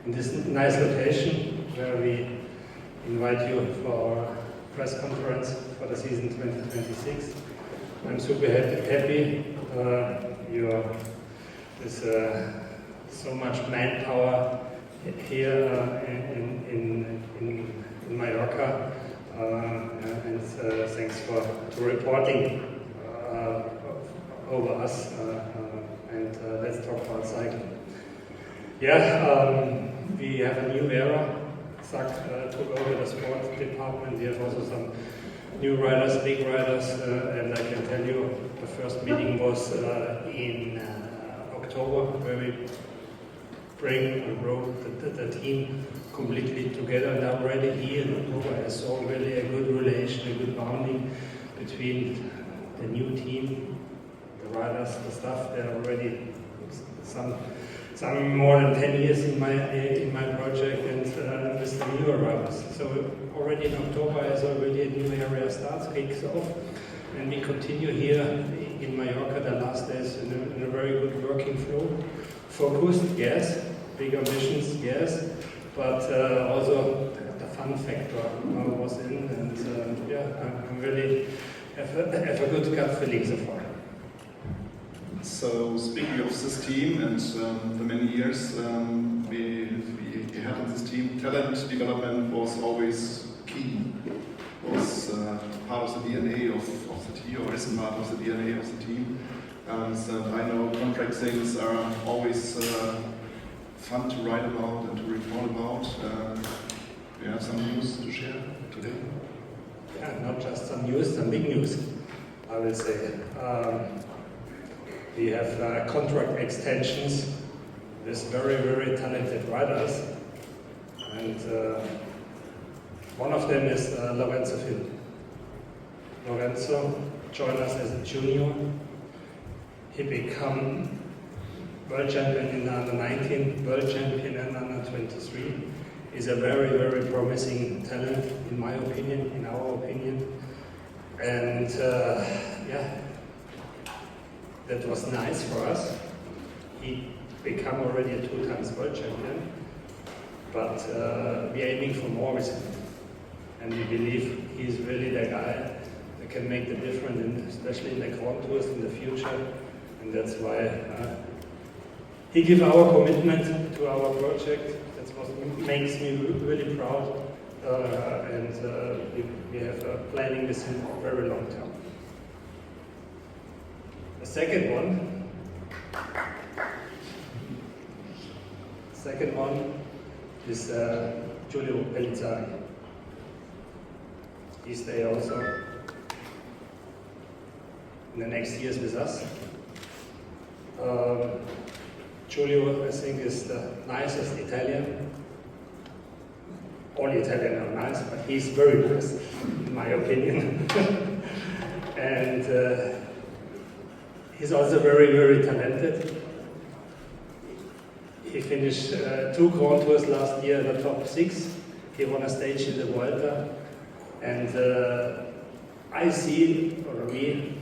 in this nice location where we invite you for our press conference for the season 2026. I'm super happy. There's so much manpower here in Majorque, and thanks for reporting over us. And let's talk about cycling. Yeah, we have a new era. CyclismActu took over the sport department. We have also some new riders, big riders, and I can tell you the first meeting was in October, where we bring and grow the team completely together. And already here in October I saw really a good relation, a good bonding between the new team, the riders, the staff. They're already some more than 10 years in my project, and with the newer riders. So already in October, as already a new area kicks off, and we continue here in Majorque the last days in a very good working flow. Focused, yes. Big ambitions, yes. But also the fun factor was in, and yeah, I'm really have a good gut feeling so far. So speaking of this team and the many years we had in this team, talent development was always key. Was part of the DNA of the team, or is part of the DNA of the team. And I know contract things are always fun to write about and to report about. We have some news to share today. Yeah, not just some news, some big news, I will say. We have contract extensions with very, very talented riders, and one of them is Lorenzo. Lorenzo joined us as a junior. He became world champion in under 19, world champion in under 23. He's a very, very promising talent, in my opinion, in our opinion, and yeah. That was nice for us. He became already a 2-time world champion, but we're aiming for more with him. And we believe he's really the guy that can make the difference, especially in the Grand Tours in the future. And that's why he gives our commitment to our project. That's what makes me really proud. And we have planning with him for very long term. The second one is Giulio Pellizzari. He stays also in the next years with us. Giulio, I think, is the nicest Italian. All Italians are nice, but he's very nice, in my opinion. And he's also very, very talented. He finished 2 Grand Tours last year in the top 6. He won a stage in the Vuelta. And I see, or we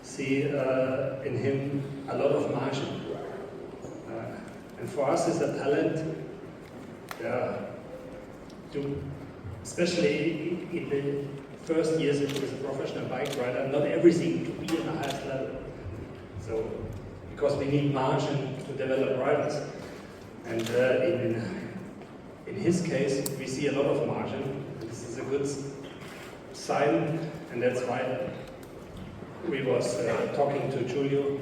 see in him a lot of margin. And for us as a talent, especially in the first years as a professional bike rider, not everything to be in the highest level. So, because we need margin to develop riders. And in his case, we see a lot of margin. This is a good sign, and that's why we was talking to Giulio,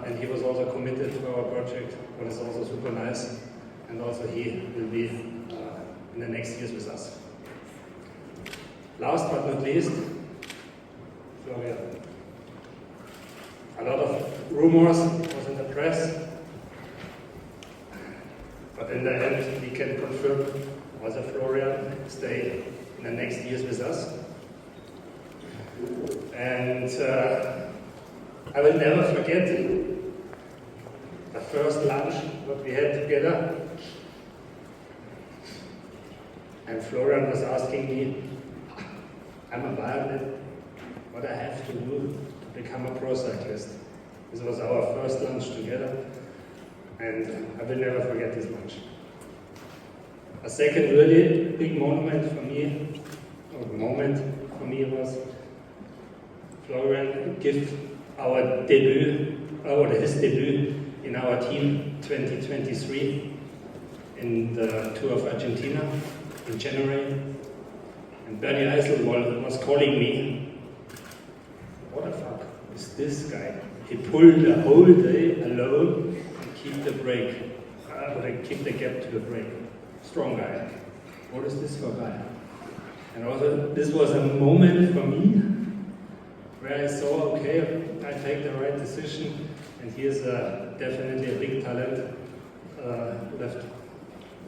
and he was also committed to our project, what is also super nice. And also he will be in the next years with us. Last but not least, Florian. A lot of rumors was in the press, but in the end we can confirm also Florian stay in the next years with us. And I will never forget the first lunch that we had together. And Florian was asking me, I'm a biathlete, what I have to do to become a pro cyclist. This was our first lunch together, and I will never forget this lunch. A second really big moment for me, was Florian give our debut, or his debut in our team 2023 in the Tour of Argentina in January. And Bernie Eisel was calling me, what the fuck is this guy? He pulled the whole day alone and keep the break, keep the gap to the break. Strong guy. What is this for guy? And also, this was a moment for me where I saw, okay, I take the right decision, and here's definitely a big talent left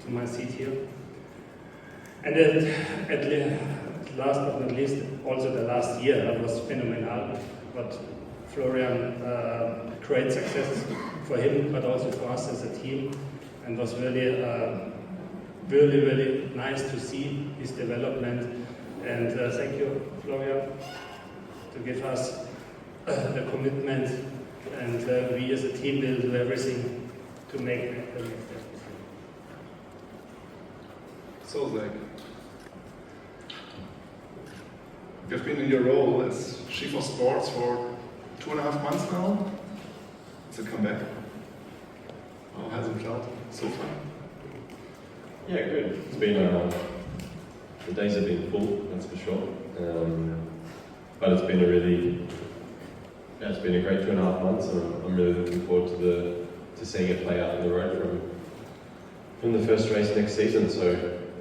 to my seat here. And last but not least, also the last year was phenomenal. But Florian, great success for him, but also for us as a team, and was really, really nice to see his development. And thank you, Florian, to give us the commitment, and we as a team will do everything to make the next step. So, Zach, you've been in your role as Chief of Sports for 2.5 months now. It's a comeback. How has it felt so far? Yeah, good. It's been the days have been full, that's for sure. But it's been it's been a great 2.5 months, and I'm really looking forward to seeing it play out on the road from the first race next season. So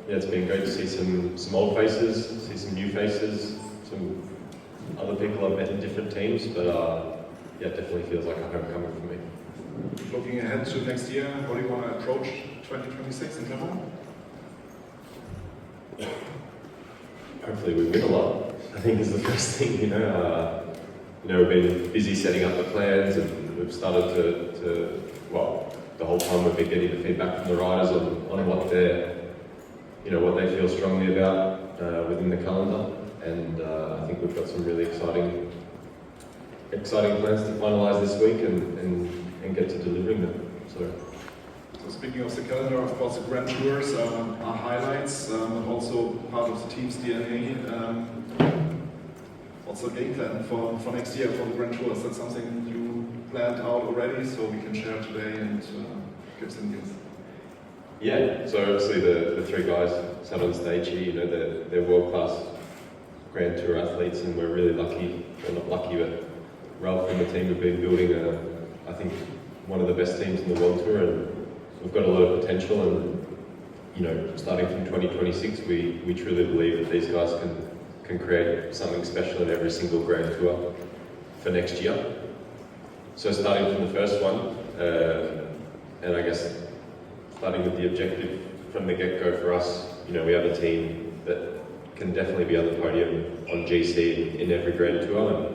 yeah, it's been great to see some old faces, see some new faces, some other people I've met in different teams. But yeah, it definitely feels like a homecoming for me. Looking ahead to next year, how do you want to approach 2026 in Clermont? Hopefully we win a lot, I think is the first thing, we've been busy setting up the plans, and we've started to the whole time we've been getting the feedback from the riders on what they feel strongly about within the calendar, and I think we've got some really exciting plans to finalise this week and get to delivering them. So speaking of the calendar, of course, the Grand Tours are highlights, but also part of the team's DNA. What's the game plan for next year for the Grand Tours? Is that something you planned out already, so we can share today and give some news? Yeah, so obviously the three guys sat on stage here, they're world-class Grand Tour athletes, and we're really lucky, well not lucky, but Ralph and the team have been building I think one of the best teams in the World Tour, and we've got a lot of potential, and starting from 2026, we truly believe that these guys can create something special in every single Grand Tour for next year. So starting from the first one, and I guess starting with the objective from the get-go for us, we have a team that can definitely be on the podium on GC in every Grand Tour,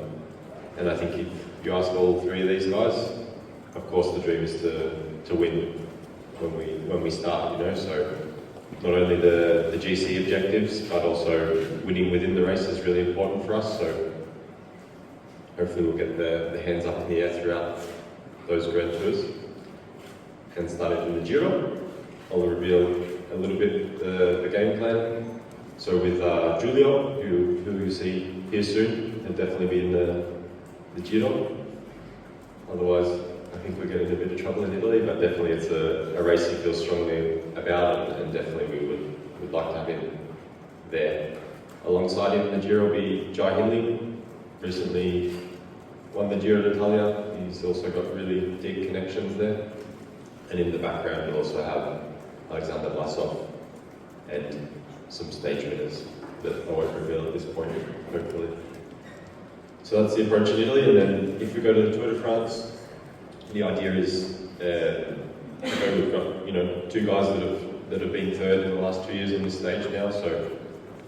and I think if you ask all three of these guys, of course the dream is to win when we start, so not only the GC objectives, but also winning within the race is really important for us. So hopefully we'll get the hands up in the air throughout those Grand Tours. And starting from the Giro, I'll reveal a little bit the game plan. So with Giulio, who you see here soon, he'll definitely be in the Giro. Otherwise, I think we're getting a bit of trouble in Italy, but definitely it's a race he feels strongly about, and definitely we would like to have him there. Alongside him in the Giro will be Jai Hindley, recently won the Giro d'Italia. He's also got really deep connections there. And in the background we'll also have Alexander Vlasov and some stage winners that I won't reveal at this point, hopefully. So that's the approach in Italy, and then if we go to the Tour de France, the idea is we've got two guys that have been third in the last 2 years on this stage now. So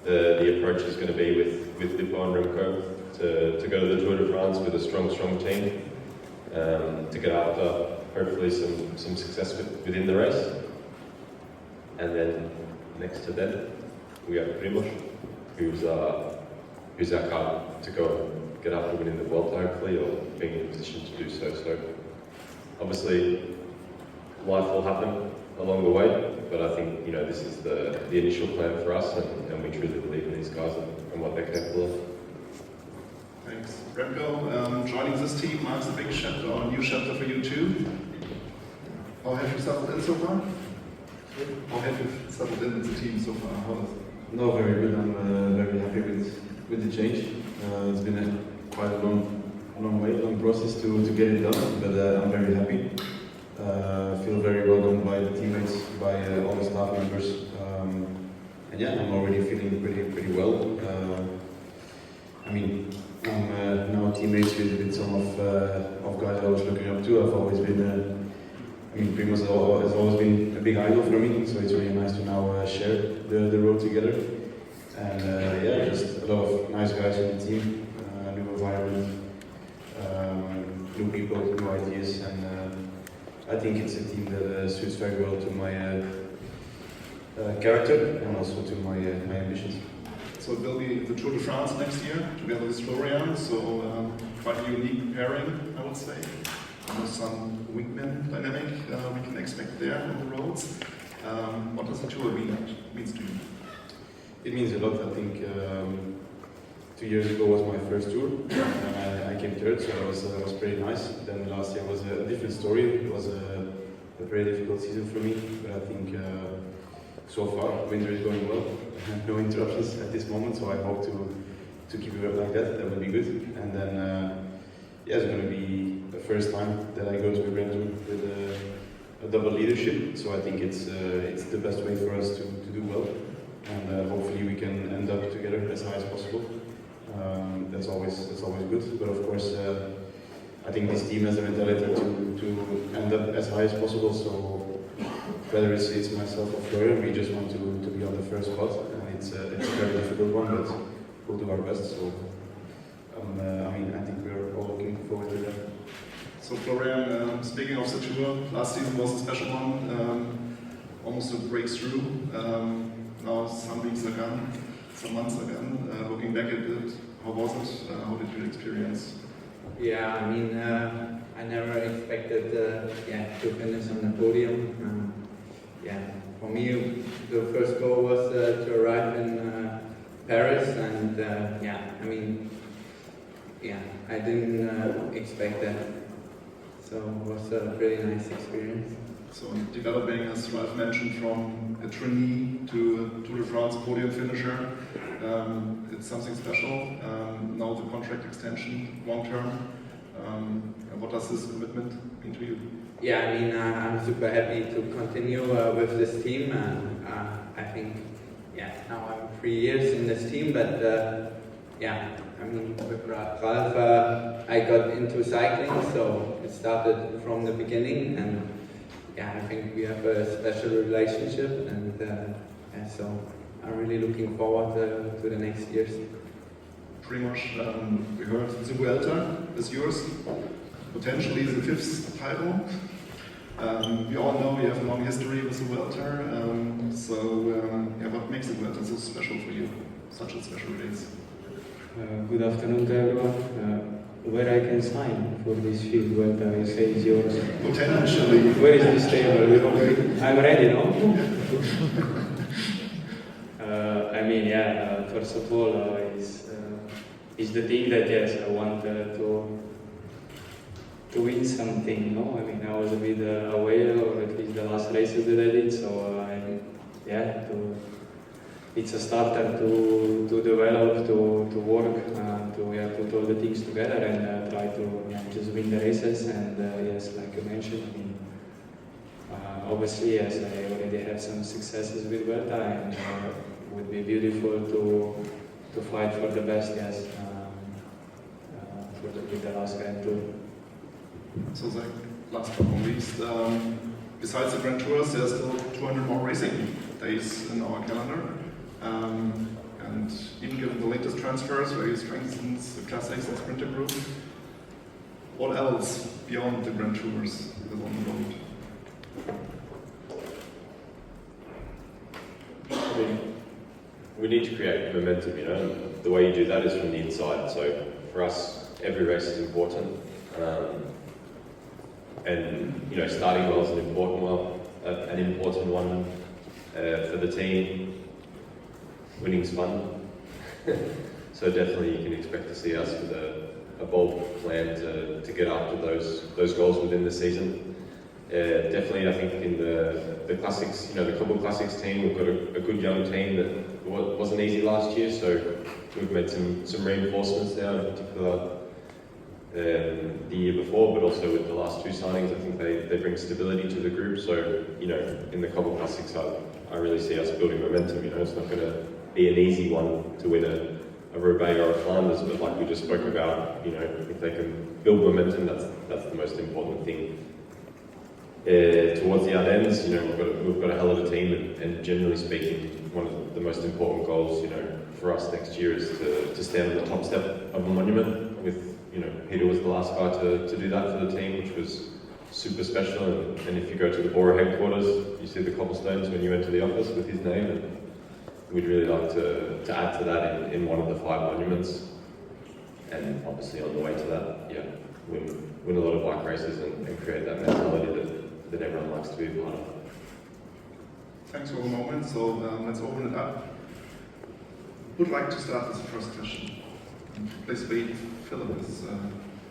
the approach is going to be with Lippo and Remco to go to the Tour de France with a strong team to get after hopefully some success within the race. And then next to them we have Primoz, who's our card to go get after winning the Vuelta hopefully, or being in a position to do so. So obviously life will happen along the way, But I think, you know, this is the initial plan for us, and we truly believe in these guys and what they're capable of. Thanks. Remco, joining this team marks a big chapter, or a new chapter for you too. How have you settled in so far? How have you settled in with the team so far? How is it? No, very good. I'm very happy with the change. It's been quite a long process to get it done, but I'm very happy. Feel very welcomed by the teammates, by all the staff members, and yeah, I'm already feeling pretty well. I mean, I'm now teammates with some of guys I was looking up to. I've always been. I mean, Primoz has always been a big idol for me, so it's really nice to now share the road together. And yeah, just a lot of nice guys in the team, new environment, new people, new ideas, and I think it's a team that suits very well to my character and also to my ambitions. So it will be the Tour de France next year, together with Florian, so quite a unique pairing, I would say. There's some wingman dynamic we can expect there on the roads. What does the tour means to you? It means a lot. I think 2 years ago was my first tour, and I came third, so it was pretty nice. Then last year was a different story. It was a very difficult season for me, but I think so far winter is going well. No interruptions at this moment, so I hope to keep it up like that. That would be good. And then yeah, it's going to be the first time that I go to a Grand Tour with a double leadership. So I think it's the best way for us to do well, and hopefully we can end up together as high as possible. That's always good. But of course, I think this team has the mentality to end up as high as possible. So whether it's myself or Florian, we just want to be on the first spot, and it's a very difficult one, but we'll do our best. So I mean, I think we're all looking forward to that. So Florian, speaking of the tour, last season was a special one, almost a breakthrough. Now some weeks are gone, some months are gone. Looking back at it, how was it? How did you experience? Yeah, I mean, I never expected to finish on the podium. Yeah, for me, the first goal was to arrive in Paris, and I mean, I didn't expect that. So it was a really nice experience. So developing, as Ralph mentioned, from a trainee to a Tour de France podium finisher, it's something special. Now the contract extension, long term. What does this commitment mean to you? Yeah, I mean, I'm super happy to continue with this team. I think, now I'm 3 years in this team, but I mean, with Ralph, I got into cycling, so it started from the beginning, and I think we have a special relationship, and so I'm really looking forward to the next years. Primoz, we heard the Vuelta is yours, potentially the 5th title. We all know you have a long history with the Vuelta, what makes the Vuelta so special for you, such a special race? Good afternoon to everyone. Where I can sign for this field, Vuelta, you say is yours. Potentially. Where is this table? I'm ready, no? I mean, first of all, is the thing that yes, I want to win something. No, I mean, I was a bit aware, or at least the last races that I did. So it's a starter to develop, to work, to put all the things together and try to just win the races. And yes, like you mentioned, I mean, obviously, yes, I already have some successes with Vuelta, and it would be beautiful to fight for the best, yes, with the last Grand Tour. So the last but not least, besides the Grand Tours, there's still 200 more racing days in our calendar. And even given the latest transfers, where he strengthens the Class A's and Sprinter group, what else beyond the Grand Tours is on the road? We need to create momentum, you know. The way you do that is from the inside. So for us, every race is important. And, you know, starting well is an important one. For the team, winning's fun. So definitely you can expect to see us with a bold plan to get after those goals within the season. Definitely, I think in the classics, the Cobble Classics team, we've got a good young team that wasn't easy last year, so we've made some reinforcements there, in particular the year before, but also with the last two signings, I think they bring stability to the group. So, in the Cobble Classics, I really see us building momentum. It's not going to be an easy one to win a Roubaix or a Flanders, but like we just spoke about, if they can build momentum, that's the most important thing. Towards the Ardennes, we've got a hell of a team, and generally speaking, one of the most important goals, for us next year is to stand on the top step of a monument. With Peter was the last guy to do that for the team, which was super special. And if you go to the Bora headquarters, you see the cobblestones when you enter the office with his name. And we'd really like to add to that in one of the 5 monuments. And obviously on the way to that, win a lot of bike races and create that mentality that everyone likes to be a part of. Thanks for the moment. So let's open it up. Would like to start with the first question. Please wait. Philip is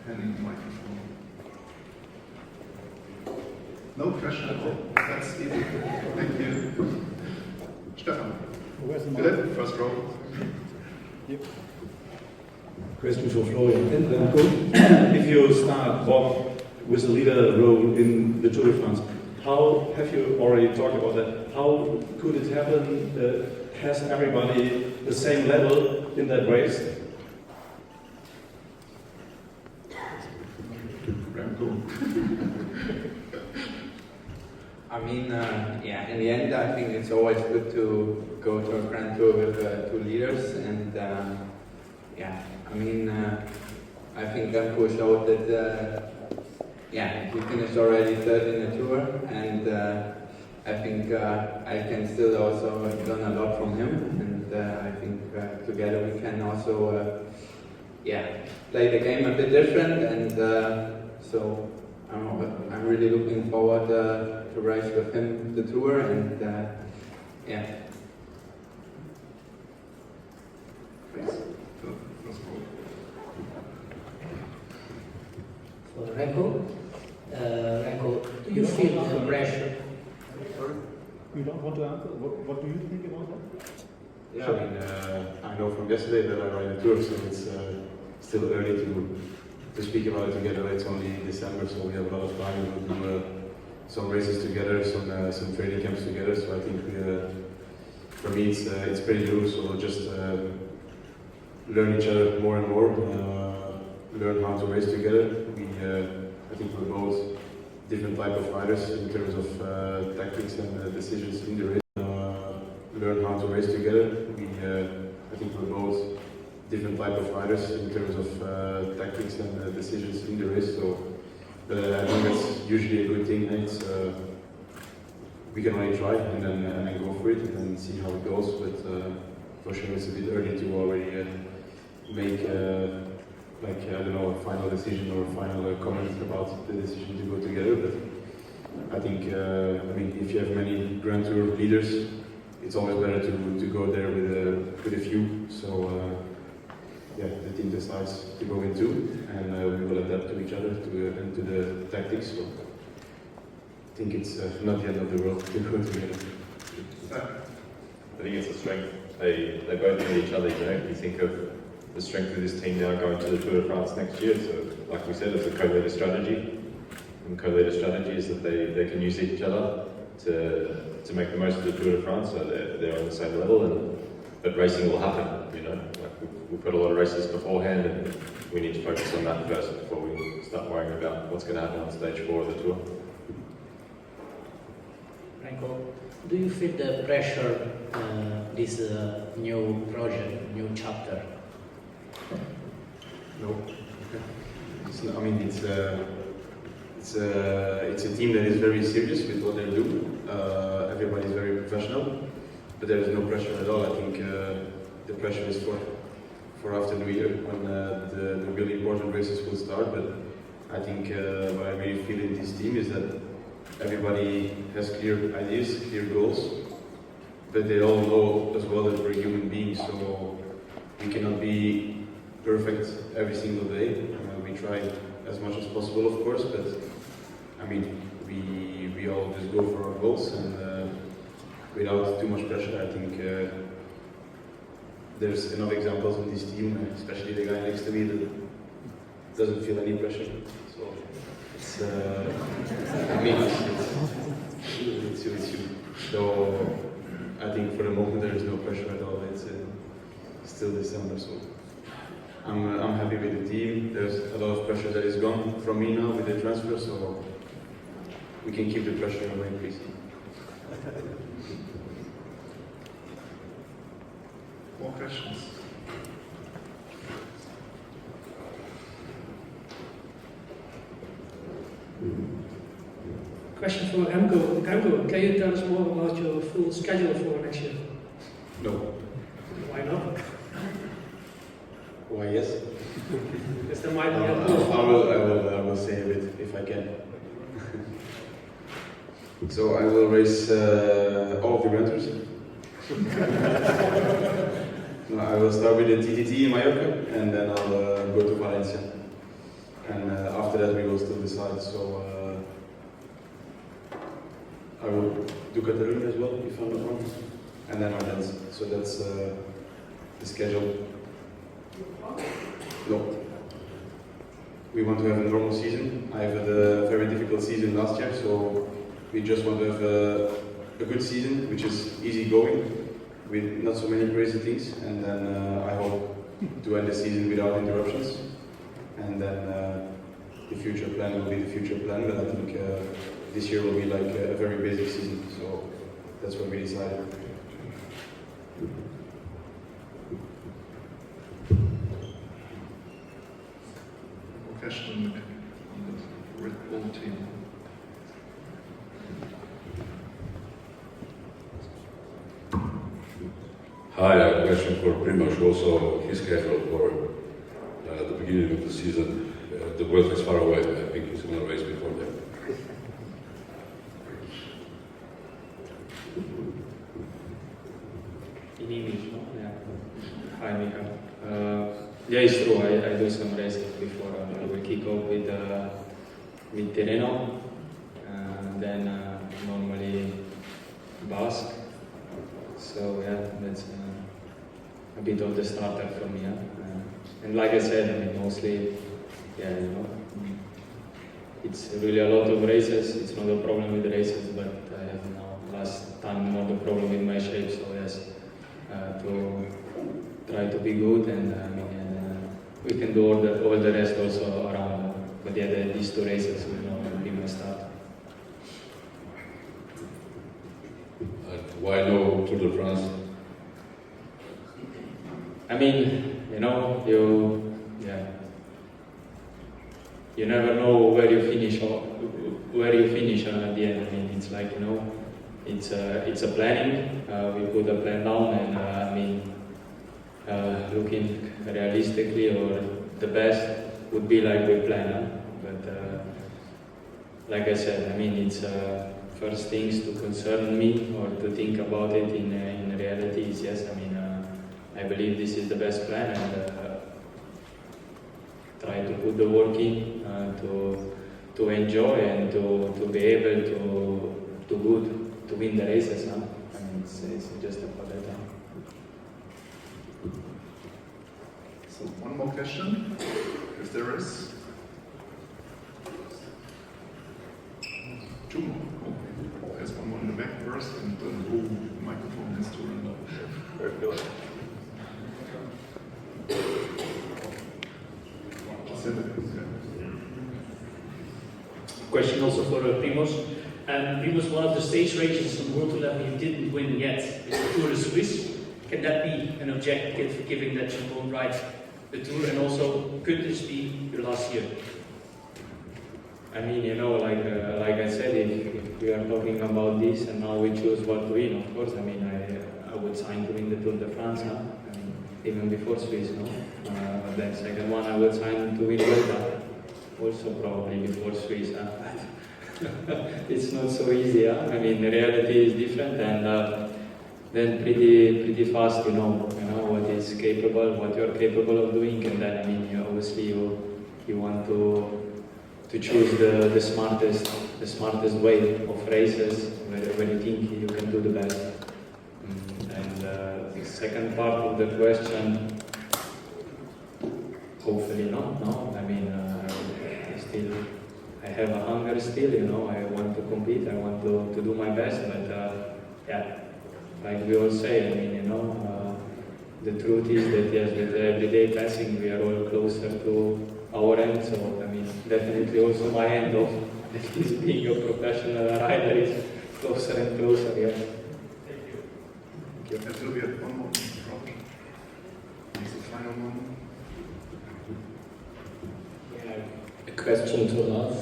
handing the microphone. No question at all. That's easy. Thank you. Stefan. Philip, first row. Yep. Question for Florian and Remco. If you start, Bob, with a leader role in the Tour de France, how have you already talked about that? How could it happen? Has everybody the same level in that race? I mean, in the end, I think it's always good to go to a Grand Tour with 2 leaders, and I think Remco showed that, he finished already 3rd in the Tour, and I think I can still also learn a lot from him, and I think together we can also, play the game a bit different, and so I'm really looking forward to race with him the Tour, and For Remco, do you feel the pressure? You don't want to answer? What do you think about that? Yeah, I mean, I know from yesterday that I ride the Tour, so it's still early to speak about it together. It's only December, so we have a lot of time. We'll do some races together, some training camps together. So I think for me it's pretty new. So we'll just learn each other more and more, learn how to race together. I think we're both different type of riders in terms of tactics and decisions in the race. Learn how to race together. I think we're both different type of riders in terms of tactics and decisions in the race. So I think that's usually a good thing. It's we can only try and then go for it and see how it goes. But for sure, it's a bit early to already make a final decision or a final comment about the decision to go together. But I think if you have many Grand Tour leaders, it's always better to go there with a few. So the team decides to go in 2, and we will adapt to each other and to the tactics. So I think it's not the end of the world to go together. I think it's a strength. They both need each other. You think of the strength of this team now going to the Tour de France next year. So, like we said, it's a co-leader strategy, and co-leader strategy is that they can use each other to make the most of the Tour de France. So they're on the same level, but racing will happen. We've got a lot of races beforehand, and we need to focus on that first before we start worrying about what's going to happen on stage 4 of the Tour. Remco, do you feel the pressure, this new project, new chapter? No. It's a team that is very serious with what they're doing. Everybody is very professional, but there is no pressure at all. I think the pressure is for after New Year when the really important races will start. But I think what I really feel in this team is that everybody has clear ideas, clear goals, but they all know as well that we're human beings, so we cannot be perfect every single day. We try as much as possible, of course, but I mean, we all just go for our goals, and without too much pressure. I think there's enough examples in this team, especially the guy next to me that doesn't feel any pressure. So it's, I mean, it's you. So I think for the moment there is no pressure at all. It's still December, so I'm happy with the team. There's a lot of pressure that is gone from me now with the transfer, so we can keep the pressure away, please. More questions? Question for Remco. Remco, can you tell us more about your full schedule for next year? No. Why not? Why yes? Because there might be I will say a bit if I can. So I will race all of the Grand Tours. No, I will start with the TTT in Majorque, and then I'll go to Valencia. And after that we will still decide. So I will do Catalonia as well, if I'm not wrong. And then Ardennes. So that's the schedule. No. We want to have a normal season. I had a very difficult season last year, so we just want to have a good season, which is easy going, with not so many crazy things, and then I hope to end the season without interruptions. And then the future plan will be the future plan, but I think this year will be like a very basic season, so that's what we decided. Question on the Red Bull team. Hi, I have a question for Primoz, also his schedule for the beginning of the season. The Vuelta is far away, I think he's going to race before that. In English, no? Yeah. Hi, Mika. Yeah, it's true. I do some races before we kick off with Terreno, then normally Basque. So yeah, that's a bit of the starter for me. And like I said, I mean, mostly, yeah, you know, it's really a lot of races. It's not a problem with the races, but I have now last time more the problem with my shape. So yes, to try to be good, and we can do all the rest also around. But yeah, these two races will not be my start. Why no Tour de France? I mean, you know, you never know where you finish at the end. I mean, it's like, you know, it's a planning. We put a plan down, and I mean, looking realistically, or the best would be like we plan. But like I said, I mean, it's first things to concern me or to think about it in reality is yes. I mean, I believe this is the best plan, and try to put the work in to enjoy and to be able to win the races. Huh? I mean, it's just about that. So one more question, if there is. Two more. Okay. There's one more in the back first, and then the microphone has to run out. Very good. Question also for Primoz. Primoz, one of the stage races on World level you didn't win yet is the Tour de Suisse. Can that be an objective, given that you won't ride the Tour, and also could this be your last year? I mean, you know, like I said, if we are talking about this and now we choose what to win, of course, I mean, I would sign to win the Tour de France, huh? I mean, even before Swiss, no? Then second one, I would sign to win Vuelta, also probably before Swiss, huh? It's not so easy, huh? I mean, the reality is different, and then pretty fast you know what is capable, what you're capable of doing, and then I mean obviously you want to choose the smartest way of races where you think you can do the best. And the second part of the question, hopefully not. No, I mean I have a hunger still. You know, I want to compete. I want to do my best. But yeah, like we all say, I mean, you know, the truth is that yes, with every day passing, we are all closer to our end. So I mean, definitely also my end of at least being a professional rider is closer and closer. Yeah. Thank you. Until we have one more problem. This is the final one. A question to Ralf.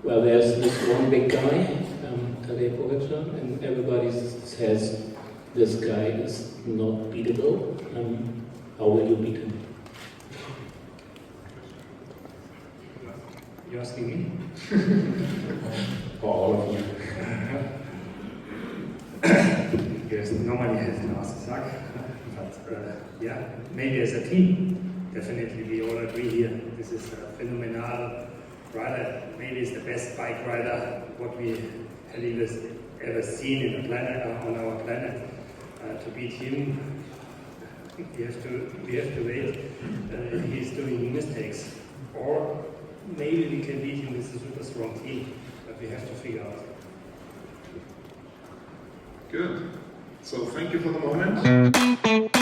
Well, there's this one big guy, Tadej Pogačar, and everybody says this guy is not beatable. How will you beat him? You asking me? Or all of you? Yes, nobody has an answer, Zach. But yeah, maybe as a team, definitely we all agree here. This is a phenomenal rider. Maybe it's the best bike rider what we have ever seen in the planet, on our planet. To beat him, we have to wait. He's doing mistakes, or maybe we can beat him with a super strong team. But we have to figure out. Good. So thank you for the moment.